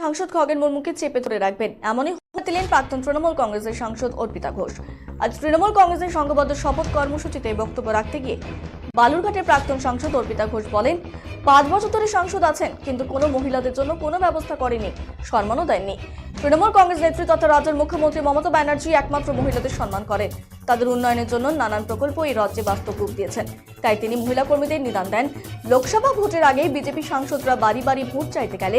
সাংসদ খগেন মুর্মুকে চেপে ধরে রাখবেন এমনই হুঁশিয়ারি দিলেন প্রাক্তন তৃণমূল কংগ্রেসের সাংসদ অর্পিতা ঘোষ। আজ তৃণমূল কংগ্রেসের সংঘবদ্ধ শপথ কর্মসূচিতে বক্তব্য রাখতে গিয়ে বালুরঘাটের প্রাক্তন সাংসদ অর্পিতা ঘোষ বলেন, 5 বছর ধরে সাংসদ আছেন কিন্তু কোনো মহিলাদের জন্য কোনো ব্যবস্থা করেনি, সম্মানও দেননি। তৃণমূল কংগ্রেস নেত্রী তথা রাজ্যের মুখ্যমন্ত্রী মমতা ব্যানার্জি একমাত্র মহিলাদের সম্মান করেন, তাদের উন্নয়নের জন্য নানান প্রকল্প এই রাজ্যে বাস্তব রূপ দিয়েছেন। তাই তিনি মহিলা কর্মীদের নিদান দেন, লোকসভা ভোটের আগে বিজেপি সাংসদরা বাড়ি বাড়ি ভোট চাইতে গেলে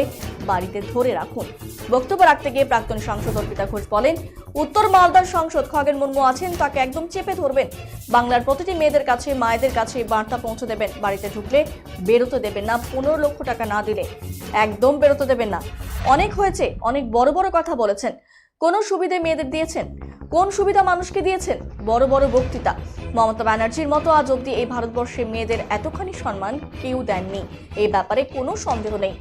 বাড়িতে ধরে রাখুন। বক্তব্য রাখতে গিয়ে প্রাক্তন সাংসদ অর্পিতা ঘোষ বলেন, উত্তর মালদার সাংসদ খগেন মুর্মু আছেন, তাকে একদম চেপে ধরবেন। বাংলার প্রতিটি মেয়েদের কাছে, মায়েদের কাছে বার্তা পৌঁছে দেবেন। বাড়িতে ঢুকলে বেরোতে দেবেন না, 15 লক্ষ টাকা না দিলে একদম বেরোতে দেবেন না। অনেক হয়েছে, অনেক বড় বড় কথা বলেছেন। কোন সুবিধা মেয়েদের দিয়েছেন? কোন সুবিধা মানুষকে দিয়েছেন? বড় বড় বক্তৃতা। মমতা ব্যানার্জির মতো আজ অব্দি এই ভারতবর্ষে মেয়েদের এতখানি সম্মান কেউ দেননি, এই ব্যাপারে কোনো সন্দেহ নেই।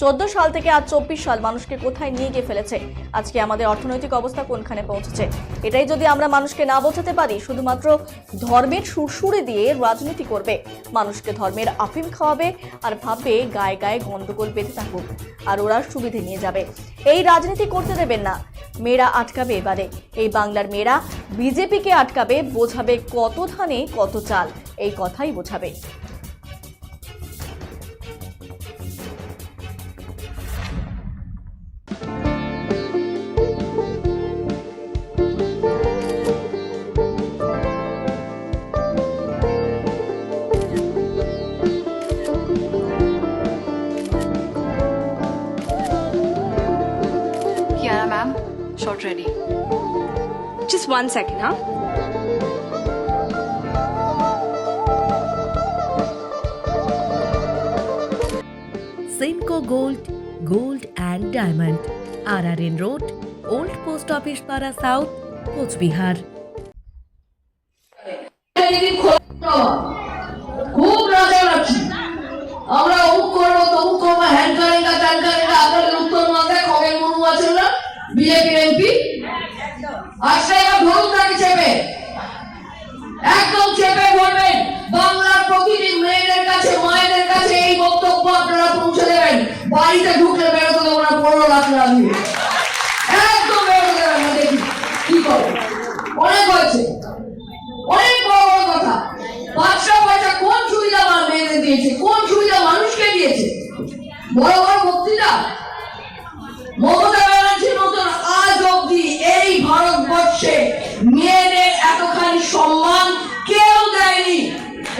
14 সাল থেকে আজ 24 সাল মানুষকে কোথায় নিয়ে গিয়ে ফেলেছে, আজকে আমাদের অর্থনৈতিক অবস্থা কোনখানে পৌঁছেছে, এটাই যদি আমরা মানুষকে না বোঝাতে পারি, শুধুমাত্র ধর্মের সুরসুরে দিয়ে রাজনীতি করবে, মানুষকে ধর্মের আফিম খাওয়াবে আর ভাববে গায়ে গায়ে গন্ডগোল বেঁধে থাকুক আর ওরা সুবিধে নিয়ে যাবে, এই রাজনীতি করতে দেবেন না। মেয়েরা আটকাবে এবারে, এই বাংলার মেয়েরা বিজেপিকে আটকাবে, বোঝাবে কত ধানে কত চাল, এই কথাই বোঝাবে। Kiara ma'am, shot ready. Just 1 second, huh? Simco Gold, Gold and Diamond, RRN Road, Old Post Office Para South, Coach Bihar. খুব রাজা রাখছি আমরা অমুক করবো তমুক করবো, হ্যান্ড কারেন্টা ট্যান কারেন্টা। আপনাদের উত্তর মালদায় খগেন মুর্মু আছেন না, বিজেপির এমপি, আসলে এবার ধরুন তাকে চেপে, একদম চেপে ধরবেন। বাংলার প্রতিটি মেয়েদের কাছে, মায়েদের কাছে এই বক্তব্য আপনারা পৌঁছে দেবেন। বাড়িতে ঢুকলে বেরোতে দেবো না, 15 লাখ টাকা দিয়ে একদম বেরোতে দেবেন না। দেখি কি করে, অনেক হয়েছে, অনেক বড় বড় কথা। 500 পয়সা কোন সুবিধা মেয়েদের দিয়েছে, কোন সুবিধা মানুষকে দিয়েছে? বড় বড় বক্তৃতা। মমতা ব্যানার্জির মতন আজ অব্দি এই ভারতবর্ষে মেয়েদের এতখানি সম্মান কেউ দেয়নি,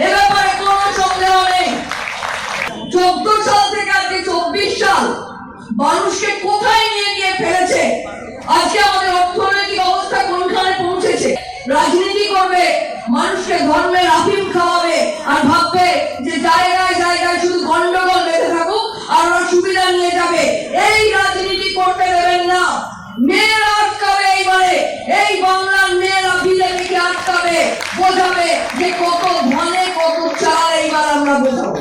এ ব্যাপারে কোনো সন্দেহ নেই। 14 সাল থেকে আজকে 24 সাল মানুষকে কোথায় নিয়ে গিয়ে ফেলেছে, আজকে আমাদের অর্থনৈতিক অবস্থা কোনখানে পৌঁছেছে। রাজনীতি করবে, মানুষকে ধর্মের আফিম খাওয়াবে আর ভাববে যে জায়গায় জায়গায় শুধু গন্ডগোল বেঁধে থাকুক আর ওরা সুবিধা নিয়ে যাবে। এই রাজনীতি করতে দেবেন না। মেয়েরা আটকাবে এইবারে, এই বাংলার মেয়েরা বিজেপিকে আটকাবে, বোঝাবে যে কত ধানে কত চাল এইবার আমরা বোঝাবো।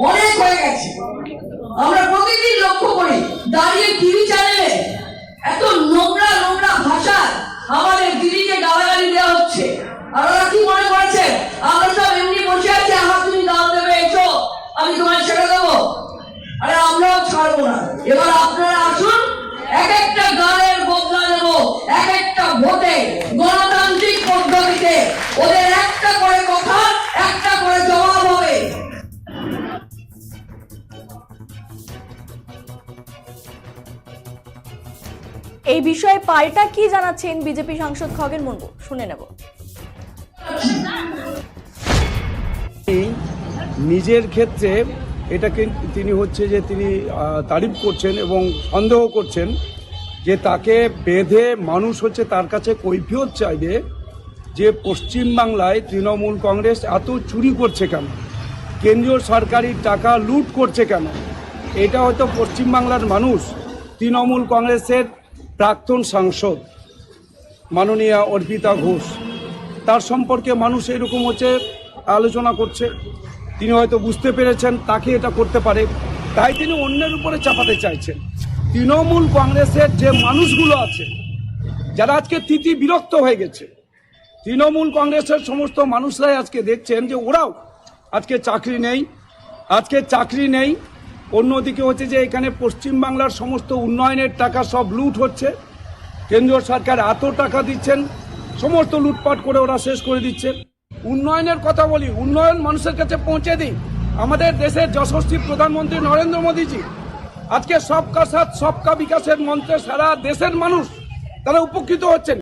অনেক হয়ে গেছে। আমরা প্রতিদিন লক্ষ্য করি দাঁড়িয়ে টিভি চ্যানেলে এত নোংরা নোংরা ভাষা আমাদের দিদিকে গালাগালি দেওয়া হচ্ছে। আর ওরা কি মনে করছে আমরা সব এমনি বসে আছি, আমার তুমি দাম দেবে, এসো আমি তোমায় ছেড়ে দেবো। আরে আমরাও ছাড়বো না। এবার আপনারা আসুন, এক একটা গানের বদলা নেব, এক একটা ভোটে গণতান্ত্রিক পদ্ধতিতে ওদের একটা করে কথা, একটা করে জবাব হবে। এই বিষয়ে পাল্টা কি জানাচ্ছেন বিজেপি সাংসদ খগেন মুর্মু, শুনে নেব। নিজের ক্ষেত্রে এটাকে তিনি হচ্ছে যে তিনি তারিফ করছেন এবং সন্দেহ করছেন যে তাকে বেঁধে মানুষ হচ্ছে তার কাছে কৈফিয়ত চাইবে যে পশ্চিমবাংলায় তৃণমূল কংগ্রেস এত চুরি করছে কেন, কেন্দ্রীয় সরকারি টাকা লুট করছে কেন। এটা হয়তো পশ্চিমবাংলার মানুষ তৃণমূল কংগ্রেসের প্রাক্তন সাংসদ মাননীয়া অর্পিতা ঘোষ, তার সম্পর্কে মানুষ এরকম হচ্ছে আলোচনা করছে। তিনি হয়তো বুঝতে পেরেছেন তাকে এটা করতে পারে, তাই তিনি অন্যের উপরে চাপাতে চাইছেন। তৃণমূল কংগ্রেসের যে মানুষগুলো আছে যারা আজকে তিতি বিরক্ত হয়ে গেছে, তৃণমূল কংগ্রেসের সমস্ত মানুষরাই আজকে দেখছেন যে ওরাও আজকে চাকরি নেই, অন্যদিকে হচ্ছে যে এখানে পশ্চিমবাংলার সমস্ত উন্নয়নের টাকা সব লুট হচ্ছে। কেন্দ্রীয় সরকার এত টাকা দিচ্ছেন, সমস্ত লুটপাট করে ওরা শেষ করে দিচ্ছে। উন্নয়নের কথা বলি, উন্নয়ন মানুষের কাছে পৌঁছে দিই। আমাদের দেশের যশস্বী প্রধানমন্ত্রী নরেন্দ্র মোদীজি আজকে সবকা সাথ সবকা বিকাশের মন্ত্রে সারা দেশের মানুষ তারা উপকৃত হচ্ছেন।